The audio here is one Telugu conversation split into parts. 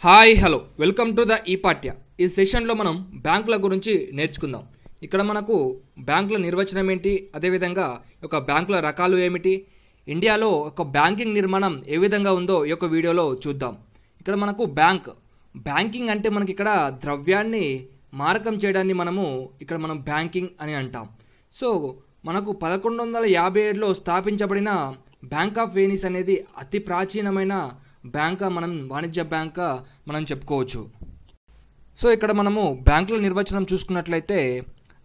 Hi hello welcome to the ఈ పాఠ్య. ఈ సెషన్లో మనం బ్యాంకుల గురించి నేర్చుకుందాం. ఇక్కడ మనకు బ్యాంకుల నిర్వచనం ఏంటి, అదేవిధంగా ఒక బ్యాంకుల రకాలు ఏమిటి, ఇండియాలో ఒక బ్యాంకింగ్ నిర్మాణం ఏ విధంగా ఉందో ఈ యొక్క వీడియోలో చూద్దాం. ఇక్కడ మనకు బ్యాంకింగ్ అంటే మనకి ఇక్కడ ద్రవ్యాన్ని మారకం చేయడాన్ని మనం బ్యాంకింగ్ అని అంటాం. సో మనకు 1157లో స్థాపించబడిన బ్యాంక్ ఆఫ్ వెనిస్ అనేది అతి ప్రాచీనమైన బ్యాంక్, వాణిజ్య బ్యాంక్ మనం చెప్పుకోవచ్చు. సో ఇక్కడ మనము బ్యాంకుల నిర్వచనం చూసుకున్నట్లయితే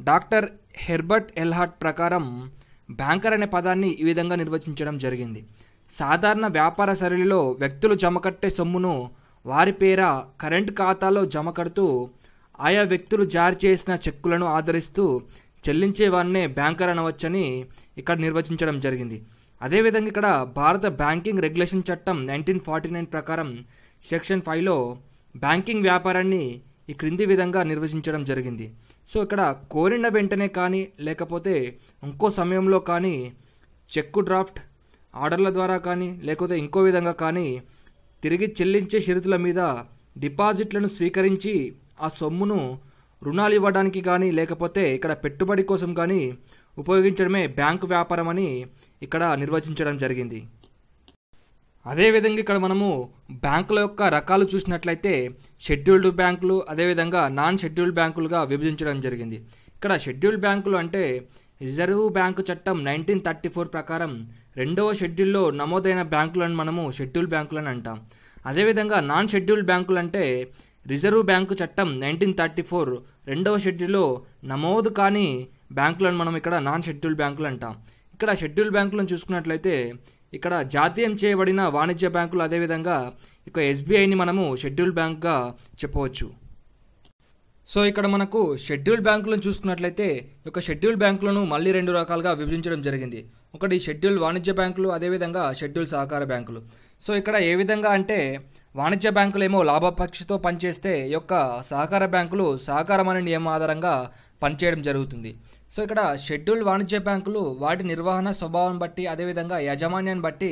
డాక్టర్ హెర్బర్ట్ ఎల్హార్ట్ ప్రకారం బ్యాంకర్ అనే పదాన్ని ఈ విధంగా నిర్వచించడం జరిగింది. సాధారణ వ్యాపార సరళిలో వ్యక్తులు జమకట్టే సొమ్మును వారి పేర కరెంట్ ఖాతాలో జమ కడుతూ ఆయా వ్యక్తులు జారీ చేసిన చెక్కులను ఆదరిస్తూ చెల్లించే వారినే బ్యాంకర్ అనవచ్చని ఇక్కడ నిర్వచించడం జరిగింది. అదేవిధంగా ఇక్కడ భారత బ్యాంకింగ్ రెగ్యులేషన్ చట్టం 1949 ప్రకారం సెక్షన్ 5లో బ్యాంకింగ్ వ్యాపారాన్ని ఈ క్రింది విధంగా నిర్వచించడం జరిగింది. సో ఇక్కడ కోరిన వెంటనే కానీ లేకపోతే ఇంకో సమయంలో కానీ చెక్కు డ్రాఫ్ట్ ఆర్డర్ల ద్వారా కానీ లేకపోతే ఇంకో విధంగా కానీ తిరిగి చెల్లించే షరతుల మీద డిపాజిట్లను స్వీకరించి ఆ సొమ్మును రుణాలు ఇవ్వడానికి కానీ లేకపోతే ఇక్కడ పెట్టుబడి కోసం కానీ ఉపయోగించడమే బ్యాంకు వ్యాపారం అని ఇక్కడ నిర్వచించడం జరిగింది. అదేవిధంగా ఇక్కడ మనము బ్యాంకుల యొక్క రకాలు చూసినట్లయితే షెడ్యూల్డ్ బ్యాంకులు, అదేవిధంగా నాన్ షెడ్యూల్డ్ బ్యాంకులుగా విభజించడం జరిగింది. ఇక్కడ షెడ్యూల్డ్ బ్యాంకులు అంటే రిజర్వ్ బ్యాంకు చట్టం 1934 ప్రకారం 2వ షెడ్యూల్లో నమోదైన బ్యాంకులను మనము షెడ్యూల్డ్ బ్యాంకులను అంటాం. అదేవిధంగా నాన్ షెడ్యూల్డ్ బ్యాంకులు అంటే రిజర్వ్ బ్యాంకు చట్టం 1934 2వ షెడ్యూల్లో నమోదు కాని బ్యాంకులను మనం ఇక్కడ నాన్ షెడ్యూల్డ్ బ్యాంకులు అంటాం. ఇక్కడ షెడ్యూల్డ్ బ్యాంకులను చూసుకున్నట్లయితే ఇక్కడ జాతీయం చేయబడిన వాణిజ్య బ్యాంకులు, అదేవిధంగా ఇక ఎస్బీఐని మనము షెడ్యూల్డ్ బ్యాంక్గా చెప్పవచ్చు. సో ఇక్కడ మనకు షెడ్యూల్డ్ బ్యాంకులను చూసుకున్నట్లయితే ఒక షెడ్యూల్డ్ బ్యాంకులను మళ్ళీ 2 రకాలుగా విభజించడం జరిగింది. ఒకటి షెడ్యూల్డ్ వాణిజ్య బ్యాంకులు, అదేవిధంగా షెడ్యూల్డ్ సహకార బ్యాంకులు. సో ఇక్కడ ఏ విధంగా అంటే వాణిజ్య బ్యాంకులు ఏమో లాభపక్షతో పనిచేస్తే ఈ యొక్క సహకార బ్యాంకులు సహకారం అనే నియమం ఆధారంగా పనిచేయడం జరుగుతుంది. సో ఇక్కడ షెడ్యూల్డ్ వాణిజ్య బ్యాంకులు వాటి నిర్వహణ స్వభావం బట్టి, అదేవిధంగా యాజమాన్యాన్ని బట్టి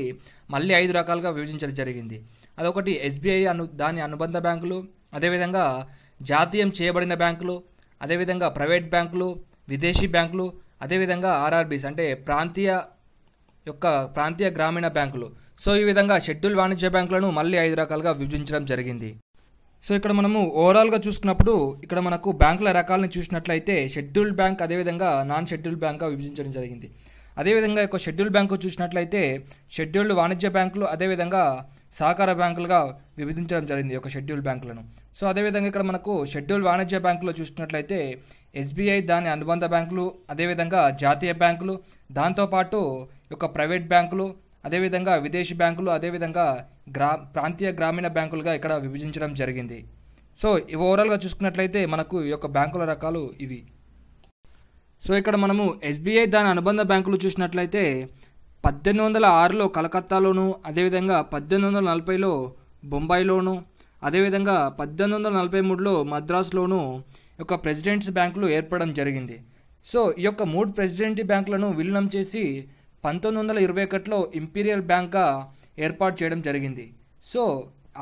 మళ్ళీ 5 రకాలుగా విభజించడం జరిగింది. అదొకటి ఎస్బీఐ దాని అనుబంధ బ్యాంకులు, అదేవిధంగా జాతీయం చేయబడిన బ్యాంకులు, అదేవిధంగా ప్రైవేట్ బ్యాంకులు, విదేశీ బ్యాంకులు, అదేవిధంగా ఆర్ఆర్బీస్ అంటే ప్రాంతీయ గ్రామీణ బ్యాంకులు. సో ఈ విధంగా షెడ్యూల్డ్ వాణిజ్య బ్యాంకులను మళ్ళీ 5 రకాలుగా విభజించడం జరిగింది. సో ఇక్కడ మనము ఓవరాల్గా చూసుకున్నప్పుడు ఇక్కడ మనకు బ్యాంకుల రకాలను చూసినట్లయితే షెడ్యూల్డ్ బ్యాంక్, అదేవిధంగా నాన్ షెడ్యూల్డ్ బ్యాంక్గా విభజించడం జరిగింది. అదేవిధంగా ఒక షెడ్యూల్డ్ బ్యాంకు చూసినట్లయితే షెడ్యూల్డ్ వాణిజ్య బ్యాంకులు, అదేవిధంగా సహకార బ్యాంకులుగా విభజించడం జరిగింది ఒక షెడ్యూల్డ్ బ్యాంకులను. సో అదేవిధంగా ఇక్కడ మనకు షెడ్యూల్డ్ వాణిజ్య బ్యాంకులో చూసినట్లయితే ఎస్బీఐ దాని అనుబంధ బ్యాంకులు, అదేవిధంగా జాతీయ బ్యాంకులు, దాంతోపాటు ఒక ప్రైవేట్ బ్యాంకులు, అదేవిధంగా విదేశీ బ్యాంకులు, అదేవిధంగా ప్రాంతీయ గ్రామీణ బ్యాంకులుగా ఇక్కడ విభజించడం జరిగింది. సో ఓవరాల్గా చూసుకున్నట్లయితే మనకు ఈ యొక్క బ్యాంకుల రకాలు ఇవి. సో ఇక్కడ మనము ఎస్బీఐ దాని అనుబంధ బ్యాంకులు చూసినట్లయితే 1806లో కలకత్తాలోను, అదేవిధంగా 1840లో బొంబాయిలోను, అదేవిధంగా 1843లో మద్రాసులోను యొక్క ప్రెసిడెంట్స్ బ్యాంకులు ఏర్పడడం జరిగింది. సో ఈ యొక్క 3 ప్రెసిడెంట్ బ్యాంకులను విలీనం చేసి 1921లో ఇంపీరియల్ బ్యాంక్గా ఏర్పాటు చేయడం జరిగింది. సో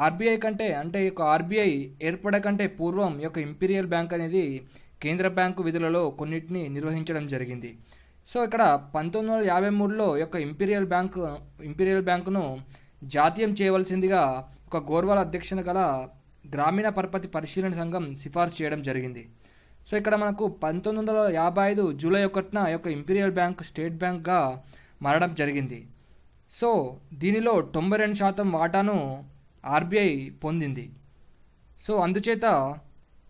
ఆర్బీఐ కంటే అంటే ఈ యొక్క ఆర్బీఐ ఏర్పడకంటే పూర్వం ఈ యొక్క ఇంపీరియల్ బ్యాంక్ అనేది కేంద్ర బ్యాంకు విధులలో కొన్నిటిని నిర్వహించడం జరిగింది. సో ఇక్కడ 1953లో ఈ యొక్క ఇంపీరియల్ బ్యాంకును జాతీయం చేయవలసిందిగా ఒక గోర్వాల్ అధ్యక్షత గల గ్రామీణ పరపతి పరిశీలన సంఘం సిఫార్సు చేయడం జరిగింది. సో ఇక్కడ మనకు 1955 జూలై 1న ఈ యొక్క ఇంపీరియల్ బ్యాంక్ స్టేట్ బ్యాంక్గా మారడం జరిగింది. సో దీనిలో 92% వాటాను ఆర్బీఐ పొందింది. సో అందుచేత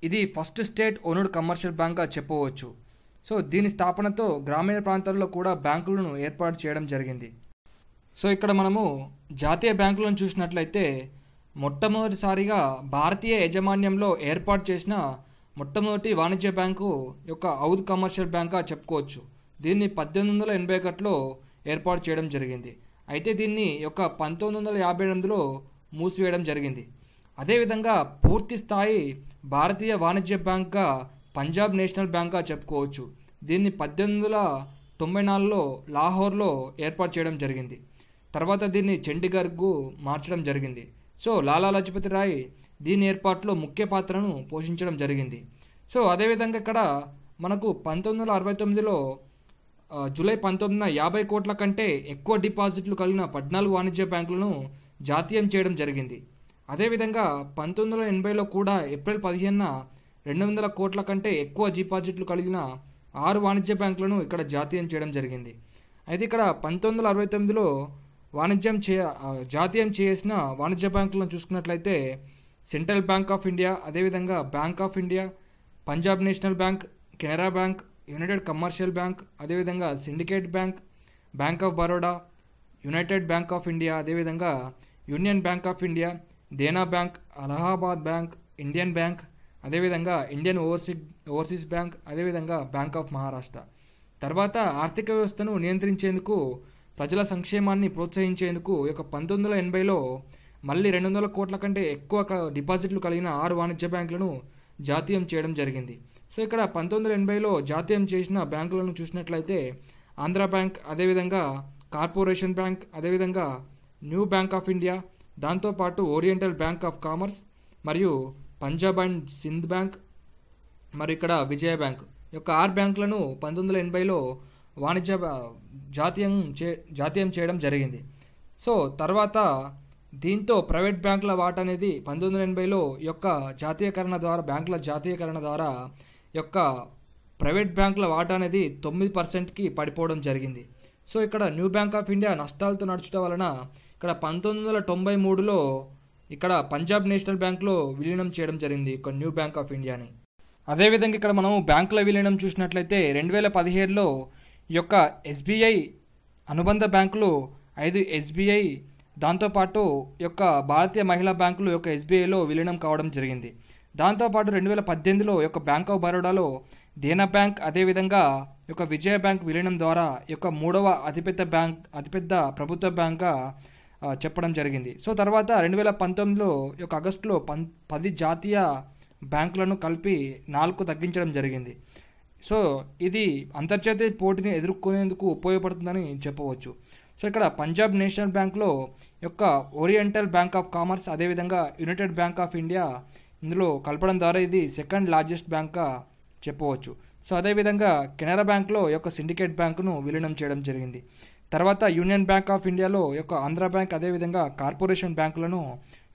ఇది ఫస్ట్ స్టేట్ ఓన్డ్ కమర్షియల్ బ్యాంక్గా చెప్పవచ్చు. సో దీని స్థాపనతో గ్రామీణ ప్రాంతాల్లో కూడా బ్యాంకులను ఏర్పాటు చేయడం జరిగింది. సో ఇక్కడ మనము జాతీయ బ్యాంకులను చూసినట్లయితే మొట్టమొదటిసారిగా భారతీయ యాజమాన్యంలో ఏర్పాటు చేసిన మొట్టమొదటి వాణిజ్య బ్యాంకు యొక్క ఔద్ కమర్షియల్ బ్యాంక్గా చెప్పుకోవచ్చు. దీన్ని 1881లో ఏర్పాటు చేయడం జరిగింది. అయితే దీన్ని యొక్క 1958లో మూసివేయడం జరిగింది. అదేవిధంగా పూర్తి స్థాయి భారతీయ వాణిజ్య బ్యాంక్గా పంజాబ్ నేషనల్ బ్యాంక్గా చెప్పుకోవచ్చు. దీన్ని 1894లో లాహోర్లో ఏర్పాటు చేయడం జరిగింది. తర్వాత దీన్ని చండీగఢ్కు మార్చడం జరిగింది. సో లాలా లజపతి రాయ్ దీని ఏర్పాటులో ముఖ్య పాత్రను పోషించడం జరిగింది. సో అదేవిధంగా ఇక్కడ మనకు 1969లో జూలై 19న 50 కోట్ల కంటే ఎక్కువ డిపాజిట్లు కలిగిన 14 వాణిజ్య బ్యాంకులను జాతీయం చేయడం జరిగింది. అదేవిధంగా 1980లో కూడా ఏప్రిల్ 15న 200 కోట్ల కంటే ఎక్కువ డిపాజిట్లు కలిగిన 6 వాణిజ్య బ్యాంకులను ఇక్కడ జాతీయం చేయడం జరిగింది. అయితే ఇక్కడ 1969లో జాతీయం చేసిన వాణిజ్య బ్యాంకులను చూసుకున్నట్లయితే సెంట్రల్ బ్యాంక్ ఆఫ్ ఇండియా, అదేవిధంగా bank of India, Punjab national bank, Canara bank, united commercial bank, అదేవిధంగా syndicate bank, bank of Baroda, united bank of India, అదేవిధంగా union bank of India, Dena bank, Allahabad bank, Indian bank, అదేవిధంగా ఇండియన్ ఓవర్సీస్ బ్యాంక్, అదేవిధంగా బ్యాంక్ ఆఫ్ మహారాష్ట్ర. తర్వాత ఆర్థిక వ్యవస్థను నియంత్రించేందుకు, ప్రజల సంక్షేమాన్ని ప్రోత్సహించేందుకు ఈ యొక్క 1980లో మళ్ళీ 200 కోట్ల కంటే ఎక్కువ డిపాజిట్లు కలిగిన 6 వాణిజ్య బ్యాంకులను జాతీయం చేయడం జరిగింది. సో ఇక్కడ 1980లో జాతీయం చేసిన బ్యాంకులను చూసినట్లయితే ఆంధ్ర బ్యాంక్, అదేవిధంగా కార్పొరేషన్ బ్యాంక్, అదేవిధంగా న్యూ బ్యాంక్ ఆఫ్ ఇండియా, దాంతోపాటు ఓరియంటల్ బ్యాంక్ ఆఫ్ కామర్స్ మరియు పంజాబ్ అండ్ సింధ్ బ్యాంక్, మరి ఇక్కడ విజయ బ్యాంక్. ఈ యొక్క 6 బ్యాంకులను 1980లో జాతీయం చేయడం జరిగింది. సో తర్వాత దీంతో ప్రైవేట్ బ్యాంకుల వాటా అనేది 1980లో యొక్క బ్యాంకుల జాతీయకరణ ద్వారా యొక్క ప్రైవేట్ బ్యాంకుల వాటా అనేది 9%కి పడిపోవడం జరిగింది. సో ఇక్కడ న్యూ బ్యాంక్ ఆఫ్ ఇండియా నష్టాలతో నడుచడం వలన ఇక్కడ 1993లో ఇక్కడ పంజాబ్ నేషనల్ బ్యాంక్లో విలీనం చేయడం జరిగింది ఒక న్యూ బ్యాంక్ ఆఫ్ ఇండియాని. అదేవిధంగా ఇక్కడ మనం బ్యాంకుల విలీనం చూసినట్లయితే 2017లో ఈ యొక్క ఎస్బీఐ అనుబంధ బ్యాంకులు 5 ఎస్బీఐ, దాంతోపాటు ఈ యొక్క భారతీయ మహిళా బ్యాంకులు యొక్క ఎస్బీఐలో విలీనం కావడం జరిగింది. దాంతోపాటు 2018లో ఈ యొక్క బ్యాంక్ ఆఫ్ బరోడాలో దేనా బ్యాంక్, అదేవిధంగా ఈ యొక్క విజయ బ్యాంక్ విలీనం ద్వారా ఈ యొక్క 3వ అతిపెద్ద ప్రభుత్వ బ్యాంక్గా చెప్పడం జరిగింది. సో తర్వాత 2019లో ఈ యొక్క ఆగస్టులో 10 జాతీయ బ్యాంకులను కలిపి 4కు తగ్గించడం జరిగింది. సో ఇది అంతర్జాతీయ పోటీని ఎదుర్కొనేందుకు ఉపయోగపడుతుందని చెప్పవచ్చు. సో ఇక్కడ పంజాబ్ నేషనల్ బ్యాంక్లో యొక్క ఓరియంటల్ బ్యాంక్ ఆఫ్ కామర్స్, అదేవిధంగా యునైటెడ్ బ్యాంక్ ఆఫ్ ఇండియా ఇందులో కలపడం ద్వారా ఇది సెకండ్ లార్జెస్ట్ బ్యాంక్గా చెప్పవచ్చు. సో అదేవిధంగా కెనరా బ్యాంక్లో యొక్క సిండికేట్ బ్యాంకును విలీనం చేయడం జరిగింది. తర్వాత యూనియన్ బ్యాంక్ ఆఫ్ ఇండియాలో యొక్క ఆంధ్ర బ్యాంక్, అదేవిధంగా కార్పొరేషన్ బ్యాంకులను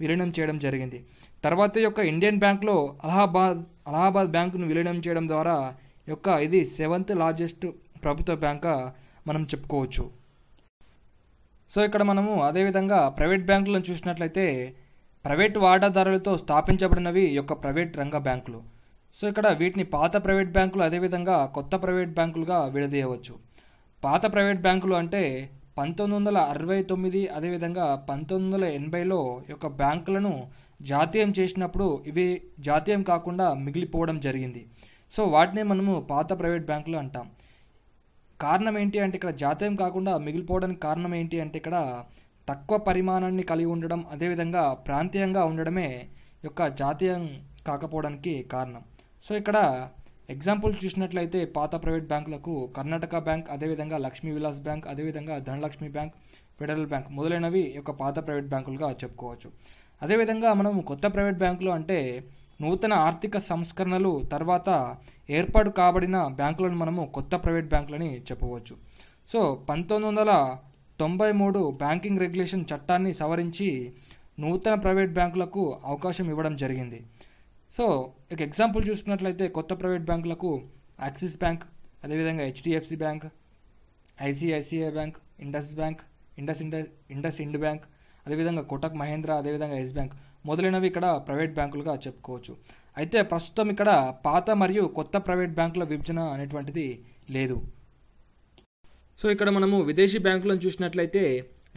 విలీనం చేయడం జరిగింది. తర్వాత యొక్క ఇండియన్ బ్యాంక్లో అలహాబాద్ బ్యాంకును విలీనం చేయడం ద్వారా యొక్క ఇది 7th లార్జెస్ట్ ప్రభుత్వ బ్యాంక్గా మనం చెప్పుకోవచ్చు. సో ఇక్కడ మనము అదేవిధంగా ప్రైవేట్ బ్యాంకులను చూసినట్లయితే ప్రైవేట్ వాటాదారులతో స్థాపించబడినవి యొక్క ప్రైవేట్ రంగ బ్యాంకులు. సో ఇక్కడ వీటిని పాత ప్రైవేట్ బ్యాంకులు, అదేవిధంగా కొత్త ప్రైవేట్ బ్యాంకులుగా విడదీయవచ్చు. పాత ప్రైవేట్ బ్యాంకులు అంటే 1969, అదేవిధంగా 1980లో యొక్క బ్యాంకులను జాతీయం చేసినప్పుడు ఇవి జాతీయం కాకుండా మిగిలిపోవడం జరిగింది. సో వాటినే మనము పాత ప్రైవేట్ బ్యాంకులు అంటాం. కారణం ఏంటి అంటే ఇక్కడ జాతీయం కాకుండా మిగిలిపోవడానికి కారణం ఏంటి అంటే ఇక్కడ తక్కువ పరిమాణాన్ని కలిగి ఉండడం, అదేవిధంగా ప్రాంతీయంగా ఉండడమే యొక్క జాతీయం కాకపోవడానికి కారణం. సో ఇక్కడ ఎగ్జాంపుల్ చూసినట్లయితే పాత ప్రైవేట్ బ్యాంకులకు కర్ణాటక బ్యాంక్, అదేవిధంగా లక్ష్మీ విలాస్ బ్యాంక్, అదేవిధంగా ధనలక్ష్మి బ్యాంక్, ఫెడరల్ బ్యాంక్ మొదలైనవి యొక్క పాత ప్రైవేట్ బ్యాంకులుగా చెప్పుకోవచ్చు. అదేవిధంగా మనం కొత్త ప్రైవేట్ బ్యాంకులు అంటే నూతన ఆర్థిక సంస్కరణలు తర్వాత ఏర్పాటు కాబడిన బ్యాంకులను మనము కొత్త ప్రైవేట్ బ్యాంకులని చెప్పవచ్చు. సో 1993 బ్యాంకింగ్ రెగ్యులేషన్ చట్టాన్ని సవరించి నూతన ప్రైవేట్ బ్యాంకులకు అవకాశం ఇవ్వడం జరిగింది. సో ఒక ఎగ్జాంపుల్ చూసుకున్నట్లయితే కొత్త ప్రైవేట్ బ్యాంకులకు యాక్సిస్ బ్యాంక్, అదేవిధంగా HDFC bank, ICICI bank, IndusInd bank, అదేవిధంగా కోటక్ మహేంద్ర, అదేవిధంగా ఎస్ బ్యాంక్ మొదలైనవి ఇక్కడ ప్రైవేట్ బ్యాంకులుగా చెప్పుకోవచ్చు. అయితే ప్రస్తుతం ఇక్కడ పాత మరియు కొత్త ప్రైవేట్ బ్యాంకుల విభజన అనేటువంటిది లేదు. సో ఇక్కడ మనము విదేశీ బ్యాంకులను చూసినట్లయితే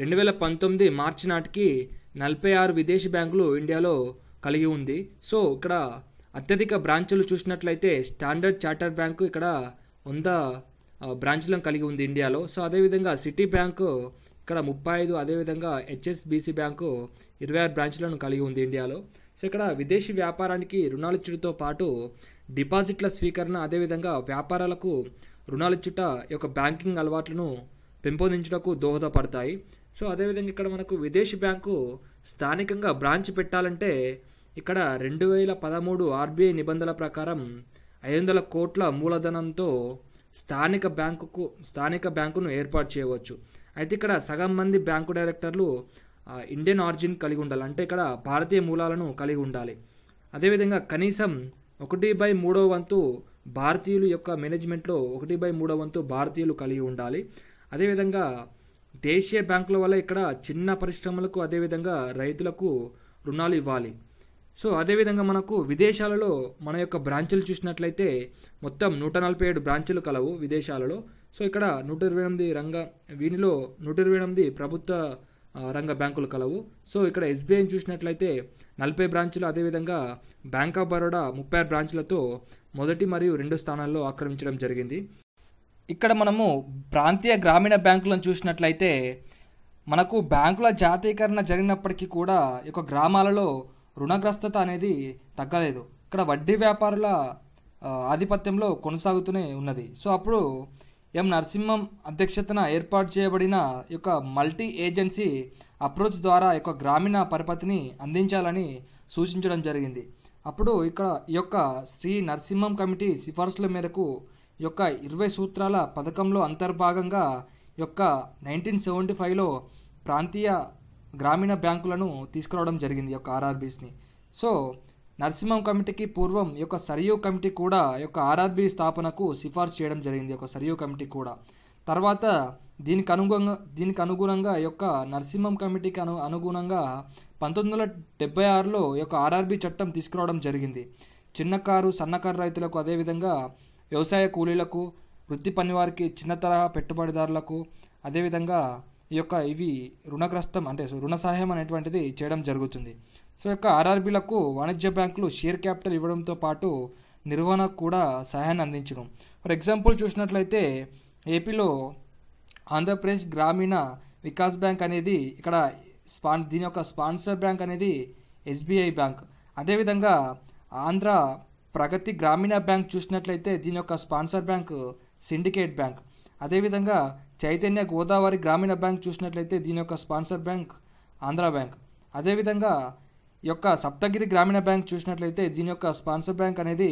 2019 మార్చి నాటికి 46 విదేశీ బ్యాంకులు ఇండియాలో కలిగి ఉంది. సో ఇక్కడ అత్యధిక బ్రాంచులు చూసినట్లయితే స్టాండర్డ్ చార్టర్ బ్యాంకు ఇక్కడ 100 బ్రాంచులను కలిగి ఉంది ఇండియాలో. సో అదేవిధంగా సిటీ బ్యాంకు ఇక్కడ 35, అదేవిధంగా హెచ్ఎస్బిసి బ్యాంకు 26 బ్రాంచులను కలిగి ఉంది ఇండియాలో. సో ఇక్కడ విదేశీ వ్యాపారానికి రుణాలిచ్చుడితో పాటు డిపాజిట్ల స్వీకరణ, అదేవిధంగా వ్యాపారాలకు రుణాలిచ్చుట యొక్క బ్యాంకింగ్ అలవాట్లను పెంపొందించుటకు దోహదపడతాయి. సో అదేవిధంగా ఇక్కడ మనకు విదేశీ బ్యాంకు స్థానికంగా బ్రాంచ్ పెట్టాలంటే ఇక్కడ 2013 ఆర్బీఐ నిబంధనల ప్రకారం 500 కోట్ల మూలధనంతో స్థానిక బ్యాంకును ఏర్పాటు చేయవచ్చు. అయితే ఇక్కడ సగం మంది బ్యాంకు డైరెక్టర్లు ఇండియన్ ఆరిజిన్ కలిగి ఉండాలి, అంటే ఇక్కడ భారతీయ మూలాలను కలిగి ఉండాలి. అదేవిధంగా కనీసం 1/3 వంతు భారతీయులు యొక్క మేనేజ్మెంట్లో 1/3 వంతు భారతీయులు కలిగి ఉండాలి. అదేవిధంగా దేశీయ బ్యాంకుల వల్ల ఇక్కడ చిన్న పరిశ్రమలకు అదేవిధంగా రైతులకు రుణాలు ఇవ్వాలి. సో అదేవిధంగా మనకు విదేశాలలో మన యొక్క బ్రాంచులు చూసినట్లయితే మొత్తం 147 బ్రాంచులు కలవు విదేశాలలో. సో ఇక్కడ 128 వీనిలో 128 ప్రభుత్వ రంగ బ్యాంకులు కలవు. సో ఇక్కడ ఎస్బీఐని చూసినట్లయితే 40 బ్రాంచులు, అదేవిధంగా బ్యాంక్ ఆఫ్ బరోడా 36 బ్రాంచులతో మొదటి మరియు 2 స్థానాల్లో ఆక్రమించడం జరిగింది. ఇక్కడ మనము ప్రాంతీయ గ్రామీణ బ్యాంకులను చూసినట్లయితే మనకు బ్యాంకుల జాతీయకరణ జరిగినప్పటికీ కూడా ఈ యొక్క గ్రామాలలో రుణగ్రస్తత అనేది తగ్గలేదు. ఇక్కడ వడ్డీ వ్యాపారుల ఆధిపత్యంలో కొనసాగుతూనే ఉన్నది. సో అప్పుడు ఎం నరసింహం అధ్యక్షతన ఏర్పాటు చేయబడిన ఈ యొక్క మల్టీ ఏజెన్సీ అప్రోచ్ ద్వారా ఈ యొక్క గ్రామీణ పరపతిని అందించాలని సూచించడం జరిగింది. అప్పుడు ఇక్కడ ఈ యొక్క శ్రీ నరసింహం కమిటీ సిఫార్సుల మేరకు ఈ యొక్క 20 సూత్రాల పథకంలో అంతర్భాగంగా ఈ యొక్క 1975లో ప్రాంతీయ గ్రామీణ బ్యాంకులను తీసుకురావడం జరిగింది, ఈ యొక్క ఆర్ఆర్బీస్ని. సో నరసింహం కమిటీకి పూర్వం ఈ యొక్క సరియు కమిటీ కూడా ఈ యొక్క ఆర్ఆర్బీ స్థాపనకు సిఫార్సు చేయడం జరిగింది, ఈ యొక్క సరియు కమిటీ కూడా. తర్వాత దీనికి అనుగుణంగా ఈ యొక్క నరసింహం కమిటీకి అనుగుణంగా 1976లో ఈ యొక్క ఆర్ఆర్బీ చట్టం తీసుకురావడం జరిగింది. చిన్నకారు సన్నకారు రైతులకు, అదేవిధంగా వ్యవసాయ కూలీలకు, వృత్తి పనివారికి, చిన్న తరహా పెట్టుబడిదారులకు, అదేవిధంగా ఈ యొక్క ఇవి రుణగ్రస్తం అంటే రుణ సహాయం అనేటువంటిది చేయడం జరుగుతుంది. సో యొక్క ఆర్ఆర్బీలకు వాణిజ్య బ్యాంకులు షేర్ క్యాపిటల్ ఇవ్వడంతో పాటు నిర్వహణకు కూడా సహాయాన్ని అందించడం. ఫర్ ఎగ్జాంపుల్ చూసినట్లయితే ఏపీలో ఆంధ్రప్రదేశ్ గ్రామీణ వికాస్ బ్యాంక్ అనేది ఇక్కడ దీని యొక్క స్పాన్సర్ బ్యాంక్ అనేది ఎస్బీఐ బ్యాంక్. అదేవిధంగా ఆంధ్ర ప్రగతి గ్రామీణ బ్యాంక్ చూసినట్లయితే దీని యొక్క స్పాన్సర్ బ్యాంక్ సిండికేట్ బ్యాంక్. అదేవిధంగా చైతన్య గోదావరి గ్రామీణ బ్యాంక్ చూసినట్లయితే దీని యొక్క స్పాన్సర్ బ్యాంక్ ఆంధ్ర బ్యాంక్. అదేవిధంగా ఈ యొక్క సప్తగిరి గ్రామీణ బ్యాంక్ చూసినట్లయితే దీని యొక్క స్పాన్సర్ బ్యాంక్ అనేది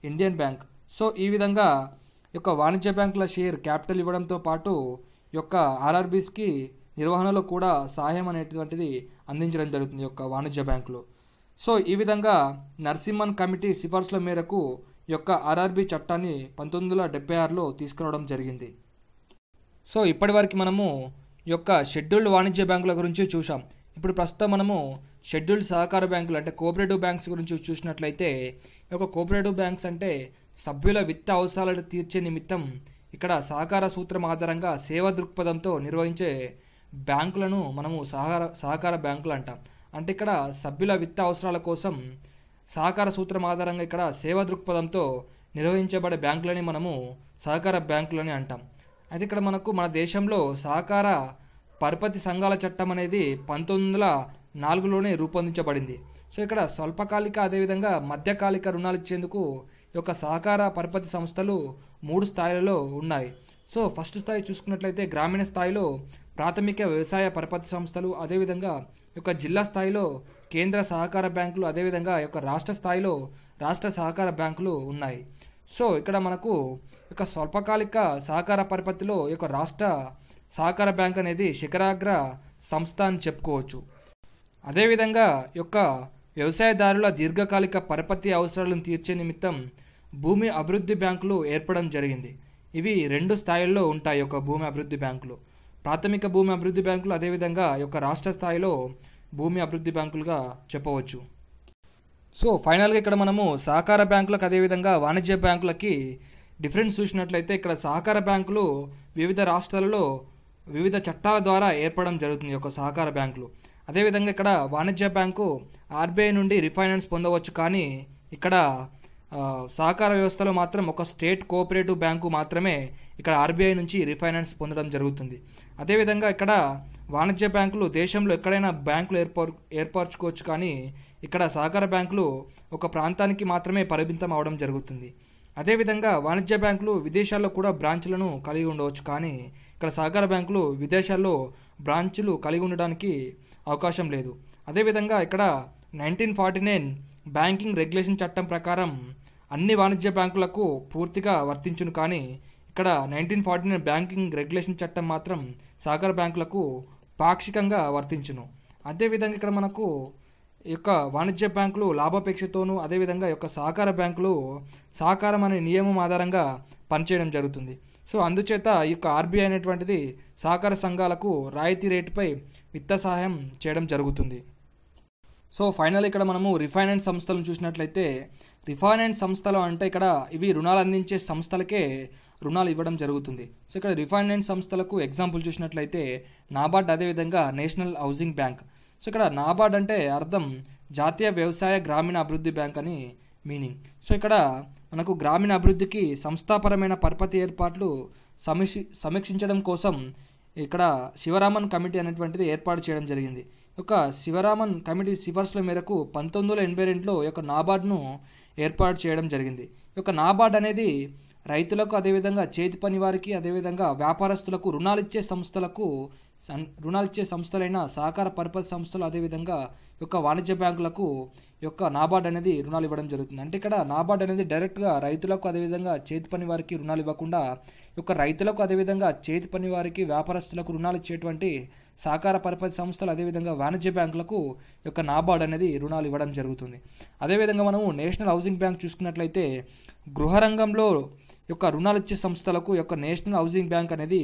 ఇండియన్ బ్యాంక్. సో ఈ విధంగా ఈ యొక్క వాణిజ్య బ్యాంకుల షేర్ క్యాపిటల్ ఇవ్వడంతో పాటు ఈ యొక్క ఆర్ఆర్బీస్కి నిర్వహణలో కూడా సహాయం అనేటువంటిది అందించడం జరుగుతుంది ఈ యొక్క వాణిజ్య బ్యాంకులు. సో ఈ విధంగా నరసింహన్ కమిటీ సిఫార్సుల మేరకు ఈ యొక్క ఆర్ఆర్బీ చట్టాన్ని 1976లో తీసుకురావడం జరిగింది. సో ఇప్పటివరకు మనము ఈ యొక్క షెడ్యూల్డ్ వాణిజ్య బ్యాంకుల గురించి చూసాం. ఇప్పుడు ప్రస్తుతం మనము షెడ్యూల్డ్ సహకార బ్యాంకులు అంటే కోఆపరేటివ్ బ్యాంక్స్ గురించి చూసినట్లయితే ఈ యొక్క కోఆపరేటివ్ బ్యాంక్స్ అంటే సభ్యుల విత్త అవసరాలను తీర్చే నిమిత్తం ఇక్కడ సహకార సూత్రం ఆధారంగా సేవా దృక్పథంతో నిర్వహించే బ్యాంకులను మనము సహకార బ్యాంకులు అంటాం. అంటే ఇక్కడ సభ్యుల విత్త అవసరాల కోసం సహకార సూత్రం ఆధారంగా ఇక్కడ సేవా దృక్పథంతో నిర్వహించబడే బ్యాంకులని మనము సహకార బ్యాంకులని అంటాం. అయితే ఇక్కడ మన దేశంలో సహకార పరపతి సంఘాల చట్టం అనేది 1904లోనే రూపొందించబడింది. సో ఇక్కడ స్వల్పకాలిక అదేవిధంగా మధ్యకాలిక రుణాలు ఇచ్చేందుకు ఈ యొక్క సహకార పరపతి సంస్థలు 3 స్థాయిలలో ఉన్నాయి. సో ఫస్ట్ స్థాయి చూసుకున్నట్లయితే గ్రామీణ స్థాయిలో ప్రాథమిక వ్యవసాయ పరపతి సంస్థలు, అదేవిధంగా ఈ యొక్క జిల్లా స్థాయిలో కేంద్ర సహకార బ్యాంకులు, అదేవిధంగా ఈ యొక్క రాష్ట్ర స్థాయిలో రాష్ట్ర సహకార బ్యాంకులు ఉన్నాయి. సో ఇక్కడ మనకు ఈ యొక్క స్వల్పకాలిక సహకార పరపతిలో ఈ యొక్క రాష్ట్ర సహకార బ్యాంక్ అనేది శిఖరాగ్ర సంస్థ అని చెప్పుకోవచ్చు. అదేవిధంగా ఈ యొక్క వ్యవసాయదారుల దీర్ఘకాలిక పరపతి అవసరాలను తీర్చే నిమిత్తం భూమి అభివృద్ధి బ్యాంకులు ఏర్పడడం జరిగింది. ఇవి 2 స్థాయిల్లో ఉంటాయి యొక్క భూమి అభివృద్ధి బ్యాంకులు. ప్రాథమిక భూమి అభివృద్ధి బ్యాంకులు, అదేవిధంగా ఈ యొక్క రాష్ట్ర స్థాయిలో భూమి అభివృద్ధి బ్యాంకులుగా చెప్పవచ్చు. సో ఫైనల్గా ఇక్కడ మనము సహకార బ్యాంకులకు అదేవిధంగా వాణిజ్య బ్యాంకులకి డిఫరెన్స్ చూసినట్లయితే ఇక్కడ సహకార బ్యాంకులు వివిధ రాష్ట్రాలలో వివిధ చట్టాల ద్వారా ఏర్పడడం జరుగుతుంది యొక్క సహకార బ్యాంకులు. అదేవిధంగా ఇక్కడ వాణిజ్య బ్యాంకు ఆర్బీఐ నుండి రీఫైనాన్స్ పొందవచ్చు, కానీ ఇక్కడ సహకార వ్యవస్థలో మాత్రం ఒక స్టేట్ కోఆపరేటివ్ బ్యాంకు మాత్రమే ఇక్కడ ఆర్బీఐ నుంచి రీఫైనాన్స్ పొందడం జరుగుతుంది. అదేవిధంగా ఇక్కడ వాణిజ్య బ్యాంకులు దేశంలో ఎక్కడైనా బ్యాంకులు ఏర్పరచుకోవచ్చు, కానీ ఇక్కడ సహకార బ్యాంకులు ఒక ప్రాంతానికి మాత్రమే పరిమితం అవడం జరుగుతుంది. అదేవిధంగా వాణిజ్య బ్యాంకులు విదేశాల్లో కూడా బ్రాంచ్లను కలిగి ఉండవచ్చు, కానీ ఇక్కడ సహకార బ్యాంకులు విదేశాల్లో బ్రాంచ్లు కలిగి ఉండడానికి అవకాశం లేదు. అదేవిధంగా ఇక్కడ 1949 బ్యాంకింగ్ రెగ్యులేషన్ చట్టం ప్రకారం అన్ని వాణిజ్య బ్యాంకులకు పూర్తిగా వర్తించును, కానీ ఇక్కడ 1949 బ్యాంకింగ్ రెగ్యులేషన్ చట్టం మాత్రం సహకార బ్యాంకులకు పాక్షికంగా వర్తించును. అదేవిధంగా ఇక్కడ మనకు ఈ యొక్క వాణిజ్య బ్యాంకులు లాభాపేక్షతోనూ, అదేవిధంగా ఈ యొక్క సహకార బ్యాంకులు సహకారం అనే నియమం ఆధారంగా పనిచేయడం జరుగుతుంది. సో అందుచేత ఈ యొక్క ఆర్బీఐ అనేటువంటిది సహకార సంఘాలకు రాయితీ రేటుపై విత్త సహాయం చేయడం జరుగుతుంది. సో ఫైనల్ ఇక్కడ మనము రిఫైనాన్స్ సంస్థలను చూసినట్లయితే, రిఫైనాన్స్ సంస్థలు అంటే ఇక్కడ ఇవి రుణాలు అందించే సంస్థలకే రుణాలు ఇవ్వడం జరుగుతుంది. సో ఇక్కడ రిఫైనాన్స్ సంస్థలకు ఎగ్జాంపుల్ చూసినట్లయితే నాబార్డ్, అదేవిధంగా నేషనల్ హౌసింగ్ బ్యాంక్. సో ఇక్కడ నాబార్డ్ అంటే అర్థం జాతీయ వ్యవసాయ గ్రామీణ అభివృద్ధి బ్యాంక్ అని మీనింగ్. సో ఇక్కడ మనకు గ్రామీణ అభివృద్ధికి సంస్థాపరమైన పరపతి ఏర్పాట్లు సమీక్షించడం కోసం ఇక్కడ శివరామన్ కమిటీ అనేటువంటిది ఏర్పాటు చేయడం జరిగింది. ఒక శివరామన్ కమిటీ సిఫార్సుల మేరకు 1982లో ఈ యొక్క నాబార్డ్ను ఏర్పాటు చేయడం జరిగింది. ఈ యొక్క నాబార్డ్ అనేది రైతులకు, అదేవిధంగా చేతి పని వారికి, అదేవిధంగా వ్యాపారస్తులకు రుణాలిచ్చే సంస్థలైన సహకార పరపతి సంస్థలు, అదేవిధంగా ఈ యొక్క వాణిజ్య బ్యాంకులకు ఈ యొక్క నాబార్డ్ అనేది రుణాలు ఇవ్వడం జరుగుతుంది. అంటే ఇక్కడ నాబార్డ్ అనేది డైరెక్ట్గా రైతులకు, అదేవిధంగా చేతి పని వారికి రుణాలు ఇవ్వకుండా ఈ యొక్క రైతులకు, అదేవిధంగా చేతి పని వారికి, వ్యాపారస్తులకు రుణాలు ఇచ్చేటువంటి సహకార పరపతి సంస్థలు, అదేవిధంగా వాణిజ్య బ్యాంకులకు ఈ యొక్క నాబార్డ్ అనేది రుణాలు ఇవ్వడం జరుగుతుంది. అదేవిధంగా మనము నేషనల్ హౌసింగ్ బ్యాంక్ చూసుకున్నట్లయితే గృహ రంగంలో యొక్క రుణాలు ఇచ్చే సంస్థలకు యొక్క నేషనల్ హౌసింగ్ బ్యాంక్ అనేది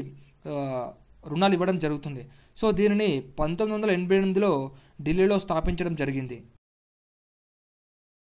రుణాలు ఇవ్వడం జరుగుతుంది. సో దీనిని 1988లో ఢిల్లీలో స్థాపించడం జరిగింది.